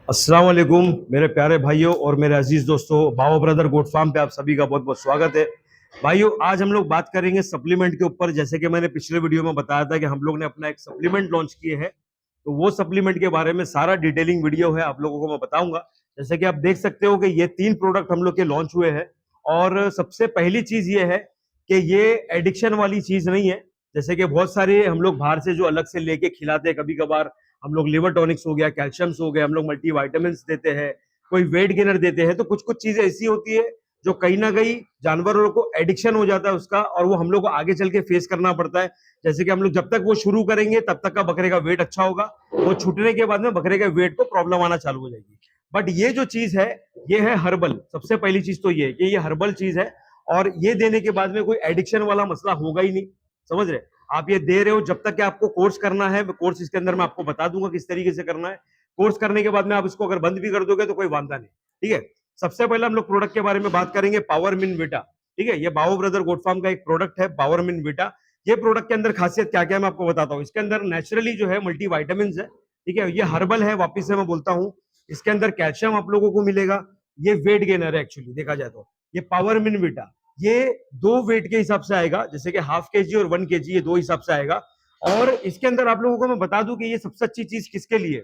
अस्सलाम वालेकुम मेरे प्यारे भाइयों और मेरे अजीज दोस्तों। बाबा ब्रदर गोट फार्म पे आप सभी का बहुत बहुत स्वागत है। भाइयों, आज हम लोग बात करेंगे सप्लीमेंट के ऊपर। जैसे कि मैंने पिछले वीडियो में बताया था कि हम लोग ने अपना एक सप्लीमेंट लॉन्च किए हैं, तो वो सप्लीमेंट के बारे में सारा डिटेलिंग वीडियो है, आप लोगों को मैं बताऊंगा। जैसे कि आप देख सकते हो कि ये 3 प्रोडक्ट हम लोग के लॉन्च हुए हैं। और सबसे पहली चीज ये है कि ये एडिक्शन वाली चीज नहीं है। जैसे कि बहुत सारे हम लोग बाहर से जो अलग से लेके खिलाते हैं, कभी कभार हम लोग लिवर टॉनिक्स हो गया, कैल्शियम्स हो गए, हम लोग मल्टी वाइटामिन देते हैं, कोई वेट गेनर देते हैं, तो कुछ कुछ चीजें ऐसी होती है जो कहीं ना कहीं जानवरों को एडिक्शन हो जाता है उसका, और वो हम लोग को आगे चल के फेस करना पड़ता है। जैसे कि हम लोग जब तक वो शुरू करेंगे तब तक का बकरे का वेट अच्छा होगा, वो छूटने के बाद में बकरे के वेट को प्रॉब्लम आना चालू हो जाएगी। बट ये जो चीज है ये है हर्बल। सबसे पहली चीज तो ये है कि ये हर्बल चीज है, और ये देने के बाद में कोई एडिक्शन वाला मसला होगा ही नहीं। समझ रहे? आप ये दे रहे हो जब तक कि आपको कोर्स करना है, कोर्स इसके अंदर मैं आपको बता दूंगा किस तरीके से करना है। कोर्स करने के बाद में आप इसको अगर बंद भी कर दोगे तो कोई वांदा नहीं। ठीक है, सबसे पहले हम लोग प्रोडक्ट के बारे में बात करेंगे, पावर मिन विटा। ठीक है, ये बाबा ब्रदर गोट फार्म का एक प्रोडक्ट है, पावर मिन विटा। ये प्रोडक्ट के अंदर खासियत क्या क्या है मैं आपको बताता हूँ। इसके अंदर नेचुरली जो है मल्टी वाइटामिन है। ठीक है, ये हर्बल है, वापिस से मैं बोलता हूँ। इसके अंदर कैल्शियम आप लोगों को मिलेगा। ये वेट गेनर है एक्चुअली देखा जाए तो। ये पावर मिन विटा ये 2 वेट के हिसाब से आएगा, जैसे कि हाफ के जी और 1 kg, ये 2 हिसाब से आएगा। और इसके अंदर आप लोगों को मैं बता दूं कि ये सबसे अच्छी चीज किसके लिए।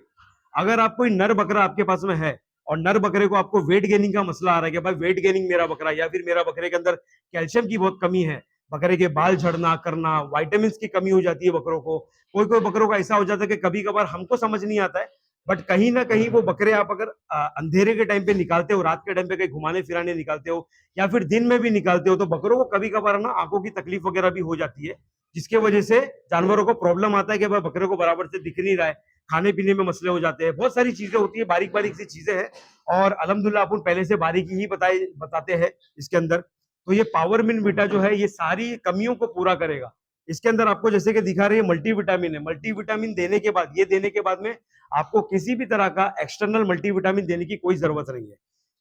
अगर आप कोई नर बकरा आपके पास में है और नर बकरे को आपको वेट गेनिंग का मसला आ रहा है कि भाई वेट गेनिंग मेरा बकरा, या फिर मेरा बकरे के अंदर कैल्शियम की बहुत कमी है, बकरे के बाल झड़ना करना, वाइटामिन की कमी हो जाती है बकरों को। कोई कोई बकरों का ऐसा हो जाता है कि कभी कभार हमको समझ नहीं आता है, बट कहीं ना कहीं वो बकरे आप अगर अंधेरे के टाइम पे निकालते हो, रात के टाइम पे कहीं घुमाने फिराने निकालते हो, या फिर दिन में भी निकालते हो, तो बकरों को कभी कभार ना आंखों की तकलीफ वगैरह भी हो जाती है, जिसके वजह से जानवरों को प्रॉब्लम आता है कि भाई बकरे को बराबर से दिख नहीं रहा है, खाने पीने में मसले हो जाते हैं, बहुत सारी चीजें होती है, बारीक बारीक सी चीजें हैं। और अल्हम्दुलिल्लाह अपन पहले से बारीकी ही बताते हैं इसके अंदर। तो ये पावर मिन विटा जो है ये सारी कमियों को पूरा करेगा। इसके अंदर आपको जैसे कि दिखा रही है मल्टी विटामिन है। मल्टी विटामिन देने के बाद, ये देने के बाद में आपको किसी भी तरह का एक्सटर्नल मल्टी विटामिन देने की कोई जरूरत नहीं है।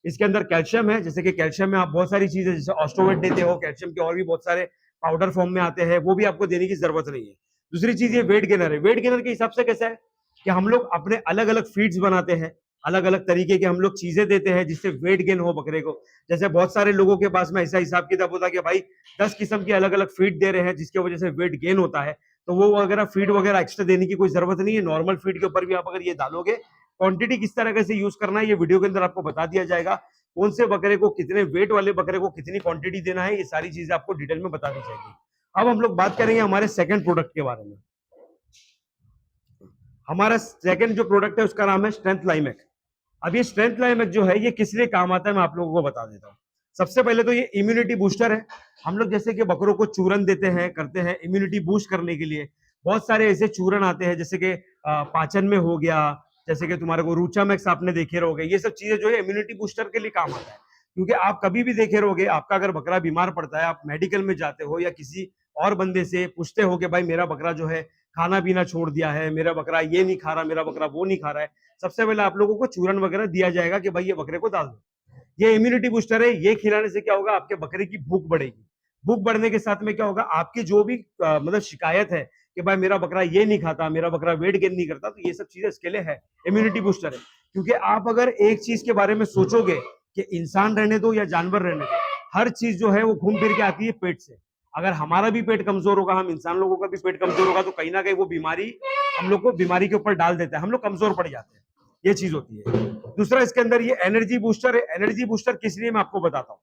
इसके अंदर कैल्शियम है, जैसे कि कैल्शियम में आप बहुत सारी चीजें जैसे ऑस्टोवेट देते हो, कैल्शियम के और भी बहुत सारे पाउडर फॉर्म में आते हैं, वो भी आपको देने की जरूरत नहीं है। दूसरी चीज ये वेट गेनर है। वेट गेनर के हिसाब से कैसा है कि हम लोग अपने अलग अलग फीड्स बनाते हैं, अलग अलग तरीके के हम लोग चीजें देते हैं जिससे वेट गेन हो बकरे को। जैसे बहुत सारे लोगों के पास में ऐसा हिसाब किताब होता है कि भाई 10 किस्म की अलग अलग फीड दे रहे हैं जिसकी वजह से वेट गेन होता है, तो वो वगैरह फीड वगैरह एक्स्ट्रा देने की कोई जरूरत नहीं है। नॉर्मल फीड के ऊपर भी आप अगर ये डालोगे, क्वांटिटी किस तरह से यूज करना है ये वीडियो के अंदर आपको बता दिया जाएगा। कौन से बकरे को कितने वेट वाले बकरे को कितनी क्वांटिटी देना है, ये सारी चीजें आपको डिटेल में बता दी जाएगी। अब हम लोग बात करेंगे हमारे सेकंड प्रोडक्ट के बारे में। हमारा सेकंड जो प्रोडक्ट है उसका नाम है स्ट्रेंथ लाइमेक। अब ये स्ट्रेंथ लाइमेक जो है ये किस लिए काम आता है मैं आप लोगों को बता देता हूँ। सबसे पहले तो ये इम्यूनिटी बूस्टर है। हम लोग जैसे कि बकरों को चूरन देते हैं, करते हैं इम्यूनिटी बूस्ट करने के लिए। बहुत सारे ऐसे चूरन आते हैं जैसे कि पाचन में हो गया, जैसे कि तुम्हारे को रूचा मैक्स आपने देखे रहोगे, ये सब चीजें जो है इम्यूनिटी बूस्टर के लिए काम आता है। क्योंकि आप कभी भी देखे रहोगे, आपका अगर बकरा बीमार पड़ता है, आप मेडिकल में जाते हो या किसी और बंदे से पूछते हो कि भाई मेरा बकरा जो है खाना पीना छोड़ दिया है, मेरा बकरा ये नहीं खा रहा, मेरा बकरा वो नहीं खा रहा है, सबसे पहले आप लोगों को चूरन वगैरह दिया जाएगा कि भाई ये बकरे को डाल दो। ये इम्यूनिटी बूस्टर है। ये खिलाने से क्या होगा, आपके बकरे की भूख बढ़ेगी। भूख बढ़ने के साथ में क्या होगा, आपकी जो भी मतलब शिकायत है कि भाई मेरा बकरा ये नहीं खाता, मेरा बकरा वेट गेन नहीं करता, तो ये सब चीजें इसके लिए है, इम्यूनिटी बूस्टर है। क्योंकि आप अगर एक चीज के बारे में सोचोगे कि इंसान रहने दो या जानवर रहने दो, हर चीज जो है वो घूम फिर के आती है पेट से। अगर हमारा भी पेट कमजोर होगा, हम इंसान लोगों का भी पेट कमजोर होगा, तो कहीं ना कहीं वो बीमारी हम लोग को बीमारी के ऊपर डाल देता है, हम लोग कमजोर पड़ जाते हैं। ये चीज होती है। दूसरा इसके अंदर ये एनर्जी बूस्टर है। एनर्जी बूस्टर किस लिए मैं आपको बताता हूँ।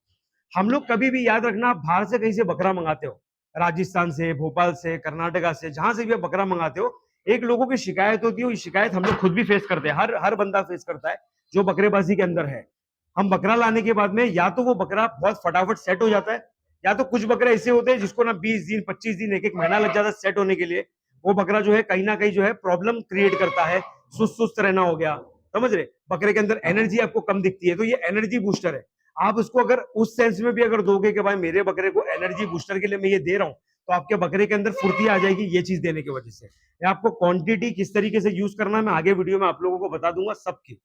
हम लोग कभी भी याद रखना, आप बाहर से कहीं से बकरा मंगाते हो, राजस्थान से, भोपाल से, कर्नाटका से, जहां से भी आप बकरा मंगाते हो, एक लोगों की शिकायत होती है, शिकायत हम लोग खुद भी फेस करते हैं, हर हर बंदा फेस करता है जो बकरेबाजी के अंदर है। हम बकरा लाने के बाद में या तो वो बकरा बहुत फटाफट सेट हो जाता है, या तो कुछ बकरे ऐसे होते हैं जिसको ना 20 दिन 25 दिन एक एक महीना लग जाता है सेट होने के लिए। वो बकरा जो है कहीं ना कहीं जो है प्रॉब्लम क्रिएट करता है, सुस्त सुस्त रहना हो गया, समझ रहे, बकरे के अंदर एनर्जी आपको कम दिखती है, तो ये एनर्जी बूस्टर है। आप उसको अगर उस सेंस में भी अगर दोगे कि भाई मेरे बकरे को एनर्जी बूस्टर के लिए मैं ये दे रहा हूँ, तो आपके बकरे के अंदर फुर्ती आ जाएगी ये चीज देने की वजह से। आपको क्वांटिटी किस तरीके से यूज करना है मैं आगे वीडियो में आप लोगों को बता दूंगा सबकी।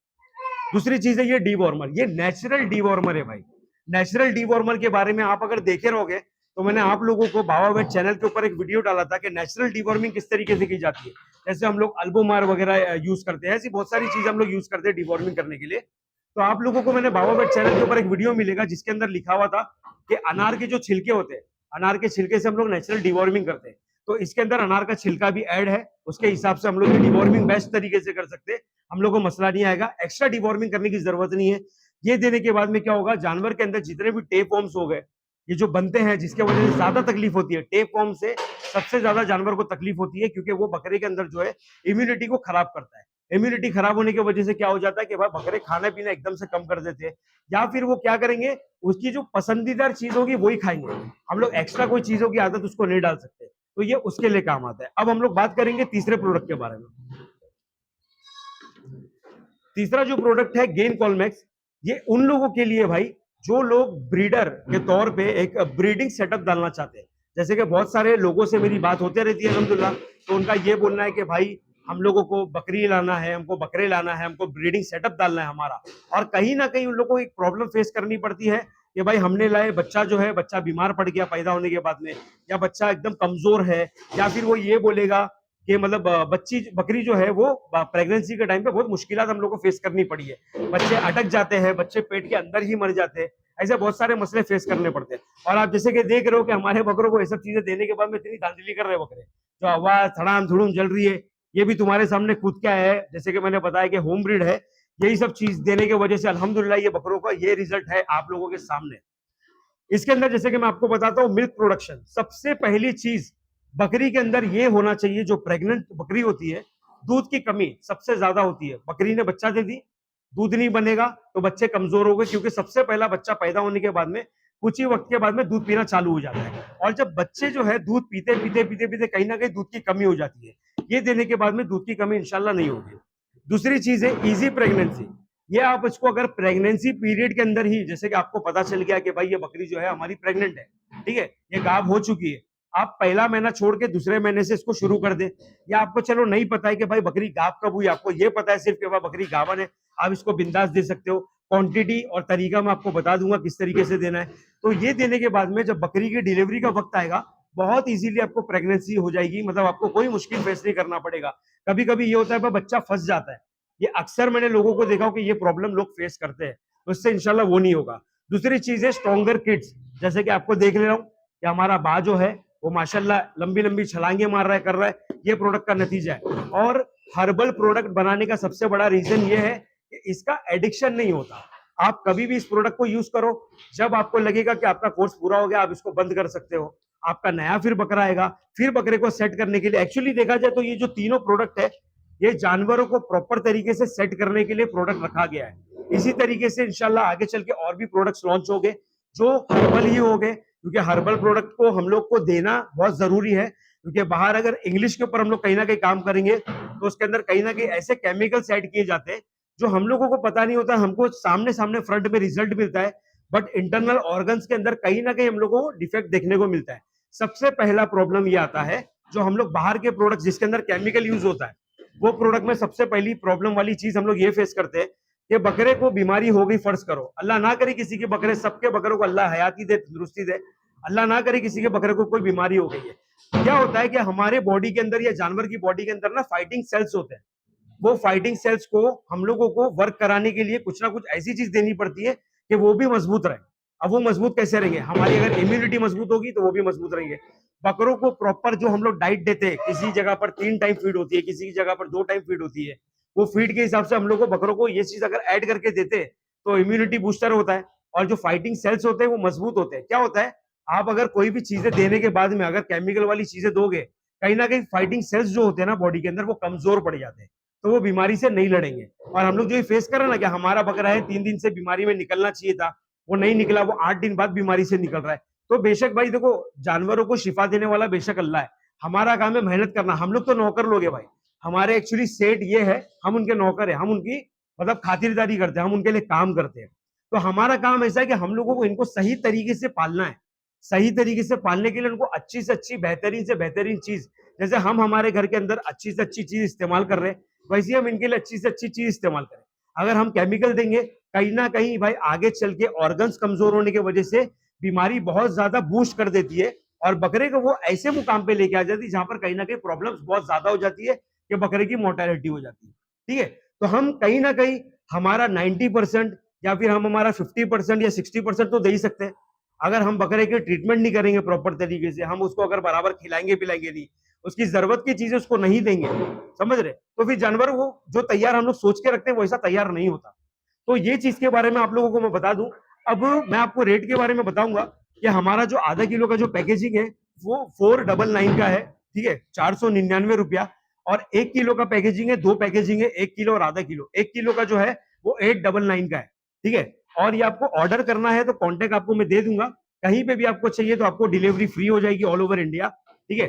दूसरी चीज है ये डीवॉर्मर। ये नेचुरल डीवॉर्मर है भाई। नेचुरल डीवॉर्मर के बारे में आप अगर देखे रहोगे, तो मैंने आप लोगों को बाबा वेट चैनल के ऊपर एक वीडियो डाला था कि नेचुरल डीवॉर्मिंग किस तरीके से की जाती है। जैसे हम लोग अल्बोमार वगैरह यूज करते हैं, ऐसी बहुत सारी चीज हम लोग यूज करते हैं डिवॉर्मिंग करने के लिए। तो आप लोगों को मैंने बाबा वेट चैनल के ऊपर एक वीडियो मिलेगा जिसके अंदर लिखा हुआ था कि अनार के जो छिलके होते हैं, अनार के छिलके से हम लोग नेचुरल डिवॉर्मिंग करते हैं। तो इसके अंदर अनार का छिलका भी ऐड है, उसके हिसाब से हम लोग डिवॉर्मिंग बेस्ट तरीके से कर सकते हैं, हम लोग को मसला नहीं आएगा, एक्स्ट्रा डिवॉर्मिंग करने की जरूरत नहीं है। ये देने के बाद में क्या होगा, जानवर के अंदर जितने भी टेप वॉर्म्स हो गए, ये जो बनते हैं जिसके वजह से ज्यादा तकलीफ होती है, टेप वॉर्म से सबसे ज्यादा जानवर को तकलीफ होती है, क्योंकि वो बकरे के अंदर जो है इम्यूनिटी को खराब करता है। इम्यूनिटी खराब होने की वजह से क्या हो जाता है कि भाई बकरे खाना पीना एकदम से कम कर देते हैं, या फिर वो क्या करेंगे, उसकी जो पसंदीदा चीज होगी वही खाएंगे। हम लोग एक्स्ट्रा कोई चीजों की आदत उसको नहीं डाल सकते, तो ये उसके लिए काम आता है। अब हम लोग बात करेंगे तीसरे प्रोडक्ट के बारे में। तीसरा जो प्रोडक्ट है गेन कॉलमैक्स, ये उन लोगों के लिए भाई जो लोग ब्रीडर के तौर पे एक ब्रीडिंग सेटअप डालना चाहते हैं। जैसे कि बहुत सारे लोगों से मेरी बात होती रहती है अल्हम्दुलिल्लाह, तो उनका ये बोलना है कि भाई हम लोगों को बकरी लाना है, हमको बकरे लाना है, हमको ब्रीडिंग सेटअप डालना है हमारा। और कहीं ना कहीं उन लोगों को एक प्रॉब्लम फेस करनी पड़ती है कि भाई हमने लाए, बच्चा जो है बच्चा बीमार पड़ गया पैदा होने के बाद में, या बच्चा एकदम कमजोर है, या फिर वो ये बोलेगा कि मतलब बच्ची बकरी जो है वो प्रेगनेंसी के टाइम पे बहुत मुश्किलात हम लोग को फेस करनी पड़ी है, बच्चे अटक जाते हैं, बच्चे पेट के अंदर ही मर जाते हैं, ऐसे बहुत सारे मसले फेस करने पड़ते हैं। और आप जैसे कि देख रहे हो कि हमारे बकरों को ये सब चीजें देने के बाद में इतनी धांधली कर रहे हैं बकरे, जो आवाज थड़ाम थुड़ूम जल रही है, ये भी तुम्हारे सामने खुद क्या है, जैसे कि मैंने बताया कि होम ब्रीड है। यही सब चीज देने की वजह से अल्हम्दुलिल्लाह ये बकरों का ये रिजल्ट है आप लोगों के सामने। इसके अंदर जैसे कि मैं आपको बताता हूँ, मिल्क प्रोडक्शन सबसे पहली चीज बकरी के अंदर ये होना चाहिए। जो प्रेग्नेंट बकरी होती है, दूध की कमी सबसे ज्यादा होती है। बकरी ने बच्चा दे दी, दूध नहीं बनेगा तो बच्चे कमजोर हो गए, क्योंकि सबसे पहला बच्चा पैदा होने के बाद में कुछ ही वक्त के बाद में दूध पीना चालू हो जाता है, और जब बच्चे जो है दूध पीते पीते पीते पीते कहीं ना कहीं दूध की कमी हो जाती है। ये देने के बाद में दूध की कमी इंशाल्लाह नहीं होगी। दूसरी चीज है इजी प्रेगनेंसी। ये आप इसको अगर प्रेगनेंसी पीरियड के अंदर ही, जैसे कि आपको पता चल गया कि भाई ये बकरी जो है हमारी प्रेग्नेंट है, ठीक है, ये गाभ हो चुकी है, आप पहला महीना छोड़ के दूसरे महीने से इसको शुरू कर दे। या आपको चलो नहीं पता है कि भाई बकरी गाभ कब हुई, आपको ये पता है सिर्फ कि भाई बकरी गाभन है, आप इसको बिंदास दे सकते हो। क्वांटिटी और तरीका मैं आपको बता दूंगा किस तरीके से देना है। तो ये देने के बाद में जब बकरी की डिलीवरी का वक्त आएगा, बहुत इजीली आपको प्रेगनेंसी हो जाएगी, मतलब आपको कोई मुश्किल फेस नहीं करना पड़ेगा। कभी कभी ये होता है बच्चा फंस जाता है, ये अक्सर मैंने लोगों को देखा हो कि ये प्रॉब्लम लोग फेस करते हैं, तो इससे इंशाल्लाह वो नहीं होगा। दूसरी चीज है स्ट्रॉन्गर किड्स। जैसे कि आपको देख ले रहा हूँ कि हमारा बा जो है वो माशाल्लाह लंबी लंबी छलांगे मार रहा है, कर रहा है, ये प्रोडक्ट का नतीजा है। और हर्बल प्रोडक्ट बनाने का सबसे बड़ा रीजन ये है कि इसका एडिक्शन नहीं होता। आप कभी भी इस प्रोडक्ट को यूज करो, जब आपको लगेगा कि आपका कोर्स पूरा हो गया आप इसको बंद कर सकते हो। आपका नया फिर बकरा आएगा, फिर बकरे को सेट करने के लिए, एक्चुअली देखा जाए तो ये जो तीनों प्रोडक्ट है, ये जानवरों को प्रॉपर तरीके से सेट करने के लिए प्रोडक्ट रखा गया है। इसी तरीके से इंशाल्लाह आगे चल के और भी प्रोडक्ट्स लॉन्च हो गए जो हर्बल ही हो गए, क्योंकि हर्बल प्रोडक्ट को हम लोग को देना बहुत जरूरी है। क्योंकि बाहर अगर इंग्लिश के ऊपर हम लोग कहीं ना कहीं काम करेंगे तो उसके अंदर कहीं ना कहीं ऐसे केमिकल्स ऐड किए जाते हैं जो हम लोगों को पता नहीं होता। हमको सामने सामने फ्रंट में रिजल्ट मिलता है, बट इंटरनल ऑर्गन्स के अंदर कहीं ना कहीं हम लोगों को डिफेक्ट देखने को मिलता है। सबसे पहला प्रॉब्लम ये आता है, जो हम लोग बाहर के प्रोडक्ट जिसके अंदर केमिकल यूज होता है, वो प्रोडक्ट में सबसे पहली प्रॉब्लम वाली चीज हम लोग ये फेस करते हैं कि बकरे को बीमारी हो गई, फर्ज करो अल्लाह ना करे किसी के बकरे, सबके बकरों को अल्लाह हयाती दे, तंदुरुस्ती दे, अल्लाह ना करे किसी के बकरे को कोई बीमारी हो गई है। क्या होता है कि हमारे बॉडी के अंदर या जानवर की बॉडी के अंदर ना फाइटिंग सेल्स होते हैं। वो फाइटिंग सेल्स को हम लोगों को वर्क कराने के लिए कुछ ना कुछ ऐसी चीज देनी पड़ती है कि वो भी मजबूत रहे। अब वो मजबूत कैसे रहेंगे, हमारी अगर इम्यूनिटी मजबूत होगी तो वो भी मजबूत रहेंगे। बकरों को प्रॉपर जो हम लोग डाइट देते हैं, किसी जगह पर 3 टाइम फीड होती है, किसी की जगह पर 2 टाइम फीड होती है, वो फीड के हिसाब से हम लोग को बकरों को ये चीज अगर ऐड करके देते हैं तो इम्यूनिटी बूस्टर होता है और जो फाइटिंग सेल्स होते हैं वो मजबूत होते हैं। क्या होता है, आप अगर कोई भी चीजें देने के बाद में अगर केमिकल वाली चीजें दोगे, कहीं ना कहीं फाइटिंग सेल्स जो होते हैं ना बॉडी के अंदर, वो कमजोर पड़ जाते हैं, तो वो बीमारी से नहीं लड़ेंगे। और हम लोग जो फेस कर रहे हैं ना कि हमारा बकरा है 3 दिन से बीमारी में निकलना चाहिए था, वो नहीं निकला, वो 8 दिन बाद बीमारी से निकल रहा है। तो बेशक भाई देखो, जानवरों को शिफा देने वाला बेशक अल्लाह है, हमारा काम है मेहनत करना। हम लोग तो नौकर लोग हैं भाई, हमारे एक्चुअली सेठ ये है, हम उनके नौकर है, हम उनकी मतलब खातिरदारी करते हैं, हम उनके लिए काम करते हैं। तो हमारा काम ऐसा है कि हम लोगों को इनको सही तरीके से पालना है। सही तरीके से पालने के लिए उनको अच्छी से अच्छी बेहतरीन से बेहतरीन चीज, जैसे हम हमारे घर के अंदर अच्छी से अच्छी चीज इस्तेमाल कर रहे हैं, वैसे हम इनके लिए अच्छी से अच्छी चीज इस्तेमाल करें। अगर हम केमिकल देंगे, कहीं ना कहीं भाई आगे चल के ऑर्गन्स कमजोर होने की वजह से बीमारी बहुत ज्यादा बूस्ट कर देती है और बकरे को वो ऐसे मुकाम पे लेके आ जाती है जहां पर कहीं ना कहीं प्रॉब्लम्स बहुत ज्यादा हो जाती है कि बकरे की मोर्टेलिटी हो जाती है। ठीक है, तो हम कहीं ना कहीं हमारा 90% या फिर हम हमारा 50% या 60% तो दे ही सकते हैं। अगर हम बकरे के ट्रीटमेंट नहीं करेंगे प्रॉपर तरीके से, हम उसको अगर बराबर खिलाएंगे पिलाएंगे नहीं, उसकी जरूरत की चीजें उसको नहीं देंगे, समझ रहे, तो फिर जानवर वो जो तैयार हम लोग सोच के रखते हैं वैसा तैयार नहीं होता। तो ये चीज के बारे में आप लोगों को मैं बता दूं। अब मैं आपको रेट के बारे में बताऊंगा कि हमारा जो आधा किलो का जो पैकेजिंग है वो 499 का है। ठीक है, 499 रुपया। और 1 किलो का पैकेजिंग है, दो पैकेजिंग है, 1 किलो और आधा किलो। 1 किलो का जो है वो 899 का है। ठीक है, और ये आपको ऑर्डर करना है तो कॉन्टेक्ट आपको मैं दे दूंगा, कहीं पे भी आपको चाहिए तो आपको डिलीवरी फ्री हो जाएगी ऑल ओवर इंडिया। ठीक है,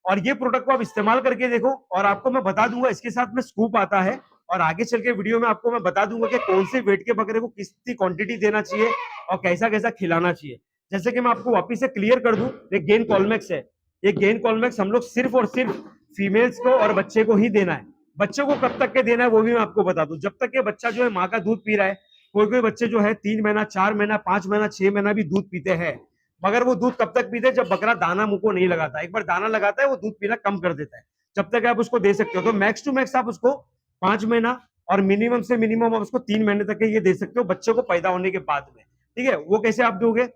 और ये प्रोडक्ट को आप इस्तेमाल करके देखो, और आपको मैं बता दूंगा इसके साथ में स्कूप आता है, और आगे चल के वीडियो में आपको मैं बता दूंगा कि कौन से वेट के बकरे को कितनी क्वांटिटी देना चाहिए और कैसा कैसा खिलाना चाहिए। जैसे कि मैं आपको वापिस से क्लियर कर दूं, ये गेन कॉलमैक्स है। ये गेन कॉलमैक्स हम लोग सिर्फ और सिर्फ फीमेल्स को और बच्चे को ही देना है। बच्चों को कब तक के देना है वो भी मैं आपको बता दूं। जब तक ये बच्चा जो है माँ का दूध पी रहा है, कोई कोई बच्चे जो है 3 महीना 4 महीना 5 महीना 6 महीना भी दूध पीते हैं, मगर वो दूध कब तक पीते हैं, जब बकरा दाना मुंह को नहीं लगाता। एक बार दाना लगाता है वो दूध पीना कम कर देता है, जब तक आप उसको दे सकते हो। तो मैक्स टू मैक्स आप उसको 5 महीना और मिनिमम से मिनिमम आप उसको 3 महीने तक ये दे सकते हो बच्चे को पैदा होने के बाद में। ठीक है, वो कैसे आप दोगे,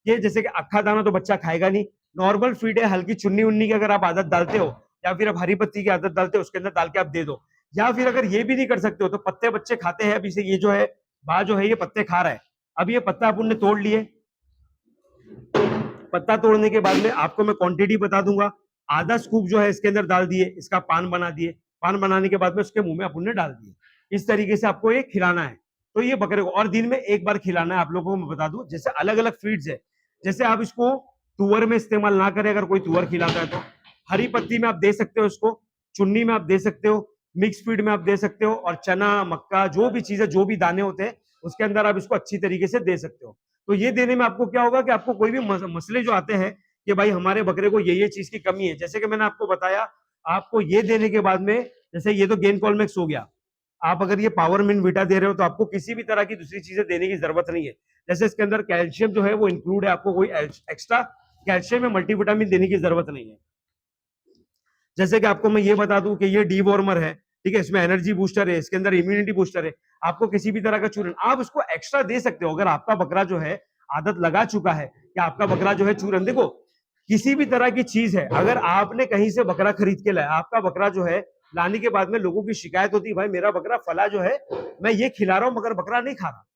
ये जैसे कि अक्खा दाना तो बच्चा खाएगा नहीं, नॉर्मल फीड है, हल्की चुन्नी उन्नी की अगर आप आदत डालते हो या फिर आप हरी पत्ती की आदत डालते हो उसके अंदर डाल के आप दे दो। या फिर अगर ये भी नहीं कर सकते हो तो पत्ते बच्चे खाते हैं। अभी से ये जो है बा जो है ये पत्ते खा रहा है, अब ये पत्ता अपन ने तोड़ लिए। पत्ता तोड़ने के बाद में आपको मैं क्वांटिटी बता दूंगा। आधा स्कूप जो है इसके अंदर डाल दिए, इसका पान बना दिए, पान बनाने के बाद में उसके मुंह में अपन ने डाल दिए। इस तरीके से आपको ये खिलाना है। तो ये बकरे को और दिन में एक बार खिलाना है। आप लोगों को मैं बता दूं, जैसे अलग अलग फीड्स है, जैसे आप इसको तुअर में इस्तेमाल ना करें, अगर कोई तुअर खिलाता है तो हरी पत्ती में आप दे सकते हो, इसको चुन्नी में आप दे सकते हो, मिक्स फीड में आप दे सकते हो, और चना मक्का जो भी चीज है, जो भी दाने होते हैं उसके अंदर आप इसको अच्छी तरीके से दे सकते हो। तो ये देने में आपको क्या होगा कि आपको कोई भी मसले जो आते हैं कि भाई हमारे बकरे को ये चीज की कमी है, जैसे कि मैंने आपको बताया, आपको ये देने के बाद में, जैसे ये तो गेन कॉलमैक्स हो गया, आप अगर ये पावर मिन विटा दे रहे हो तो आपको किसी भी तरह की दूसरी चीजें देने की जरूरत नहीं है। जैसे इसके अंदर कैल्शियम जो है वो इंक्लूड है, आपको कोई एक्स्ट्रा कैल्शियम या मल्टीविटामिन देने की जरूरत नहीं है। जैसे कि आपको मैं ये बता दूं कि ये डीवॉर्मर है, ठीक है, इसमें एनर्जी बूस्टर है, इसके अंदर इम्यूनिटी बूस्टर है। आपको किसी भी तरह का चूरन आप उसको एक्स्ट्रा दे सकते हो, अगर आपका बकरा जो है आदत लगा चुका है कि आपका बकरा जो है चूरन, देखो किसी भी तरह की चीज है, अगर आपने कहीं से बकरा खरीद के लाया, आपका बकरा जो है लाने के बाद में लोगों की शिकायत होती है, भाई मेरा बकरा फला जो है मैं ये खिला रहा हूं मगर बकरा नहीं खा रहा।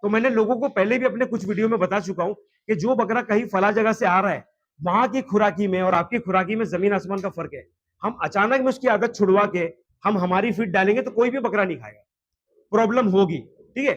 तो मैंने लोगों को पहले भी अपने कुछ वीडियो में बता चुका हूं कि जो बकरा कहीं फला जगह से आ रहा है, वहां की खुराकी में और आपकी खुराकी में जमीन आसमान का फर्क है। हम अचानक में उसकी आदत छुड़वा के हम हमारी फीड डालेंगे तो कोई भी बकरा नहीं खाएगा, प्रॉब्लम होगी। ठीक है,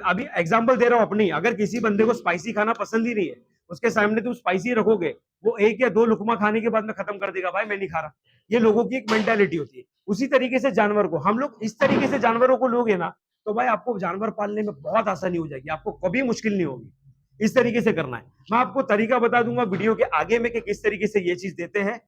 अभी एग्जांपल दे रहा हूं अपनी, अगर किसी बंदे को स्पाइसी खाना पसंद ही नहीं है, उसके सामने तुम स्पाइसी रखोगे, वो 1 या 2 लुकमा खाने के बाद में खत्म कर देगा, भाई मैं नहीं खा रहा। ये लोगों की एक मेंटालिटी होती है। उसी तरीके से जानवर को हम लोग इस तरीके से जानवरों को लोगे ना, तो भाई आपको जानवर पालने में बहुत आसानी हो जाएगी, आपको कभी मुश्किल नहीं होगी। इस तरीके से करना है। मैं आपको तरीका बता दूंगा वीडियो के आगे में कि किस तरीके से ये चीज देते हैं।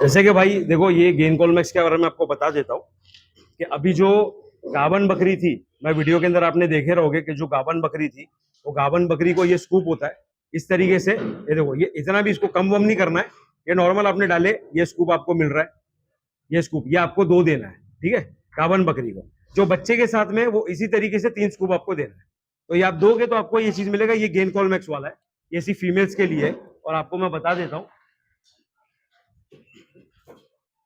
जैसे कि भाई देखो, ये गेन कॉलमैक्स के बारे में आपको बता देता हूँ कि अभी जो गावन बकरी थी, मैं वीडियो के अंदर आपने देखे रहोगे कि जो गावन बकरी थी, वो गावन बकरी को ये स्कूप होता है इस तरीके से। ये देखो, ये इतना भी इसको कम वम नहीं करना है, ये नॉर्मल आपने डाले, ये स्कूप आपको मिल रहा है, ये स्कूप ये आपको 2 देना है। ठीक है, गावन बकरी को जो बच्चे के साथ में वो इसी तरीके से 3 स्कूप आपको देना है। तो ये आप दोगे तो आपको ये चीज मिलेगा। ये गेन कॉलमैक्स वाला है, ये सिर्फ फीमेल्स के लिए है। और आपको मैं बता देता हूँ,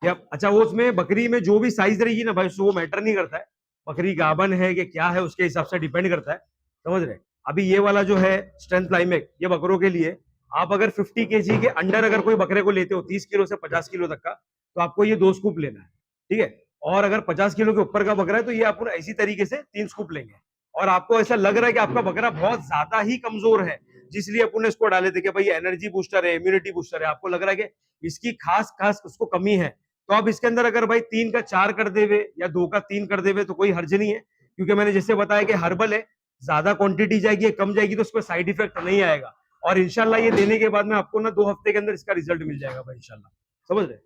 अच्छा वो उसमें बकरी में जो भी साइज रहेगी ना भाई, वो मैटर नहीं करता है, बकरी गाभन है कि क्या है उसके हिसाब से डिपेंड करता है, समझ रहे। अभी ये वाला जो है स्ट्रेंथ लाइमेक, ये बकरों के लिए। आप अगर 50 केजी के अंडर अगर कोई बकरे को लेते हो, 30 किलो से 50 किलो तक का, तो आपको ये 2 स्कूप लेना है, ठीक है। और अगर 50 किलो के ऊपर का बकरा है तो ये आप इसी तरीके से 3 स्कूप लेंगे। और आपको ऐसा लग रहा है कि आपका बकरा बहुत ज्यादा ही कमजोर है, जिसलिए अपन ने इसको डाले थे कि भाई एनर्जी बूस्टर है, इम्यूनिटी बूस्टर है, आपको लग रहा है कि इसकी खास खास उसको कमी है, तो आप इसके अंदर अगर भाई 3 का 4 कर देवे या 2 का 3 कर देवे तो कोई हर्ज नहीं है। क्योंकि मैंने जैसे बताया कि हर्बल है, ज्यादा क्वांटिटी जाएगी कम जाएगी तो उसमें साइड इफेक्ट नहीं आएगा। और इंशाल्लाह ये देने के बाद में आपको ना 2 हफ्ते के अंदर इसका रिजल्ट मिल जाएगा भाई, इंशाल्लाह, समझ रहे।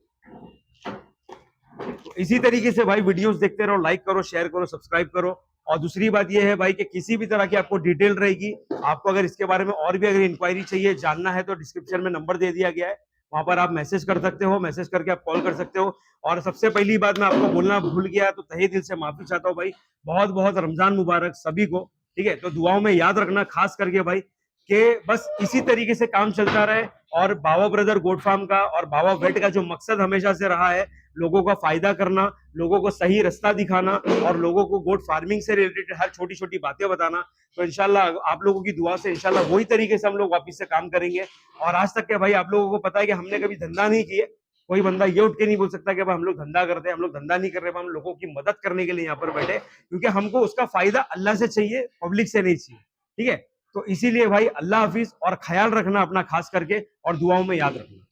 तो इसी तरीके से भाई वीडियोस देखते रहो, लाइक करो, शेयर करो, सब्सक्राइब करो। और दूसरी बात यह है भाई कि किसी भी तरह की आपको डिटेल रहेगी, आपको अगर इसके बारे में और भी अगर इंक्वायरी चाहिए, जानना है, तो डिस्क्रिप्शन में नंबर दे दिया गया है, वहां पर आप मैसेज कर सकते हो, मैसेज करके आप कॉल कर सकते हो। और सबसे पहली बात मैं आपको बोलना भूल गया, तो तहे दिल से माफी चाहता हूँ भाई। बहुत बहुत रमजान मुबारक सभी को, ठीक है। तो दुआओं में याद रखना खास करके भाई, कि बस इसी तरीके से काम चलता रहे। और बाबा ब्रदर गोट फार्म का और बाबा वेट का जो मकसद हमेशा से रहा है, लोगों का फायदा करना, लोगों को सही रास्ता दिखाना और लोगों को गोट फार्मिंग से रिलेटेड हर छोटी छोटी बातें बताना। तो इंशाल्लाह आप लोगों की दुआ से इंशाल्लाह वही तरीके से हम लोग वापिस से काम करेंगे। और आज तक के भाई आप लोगों को पता है कि हमने कभी धंधा नहीं किया। कोई बंदा ये उठ के नहीं बोल सकता कि भाई हम लोग धंधा करते हैं, हम लोग धंधा नहीं कर रहे, हम लोगों की मदद करने के लिए यहाँ पर बैठे, क्योंकि हमको उसका फायदा अल्लाह से चाहिए, पब्लिक से नहीं चाहिए, ठीक है। तो इसीलिए भाई अल्लाह हाफिज, और ख्याल रखना अपना खास करके, और दुआओं में याद रखना।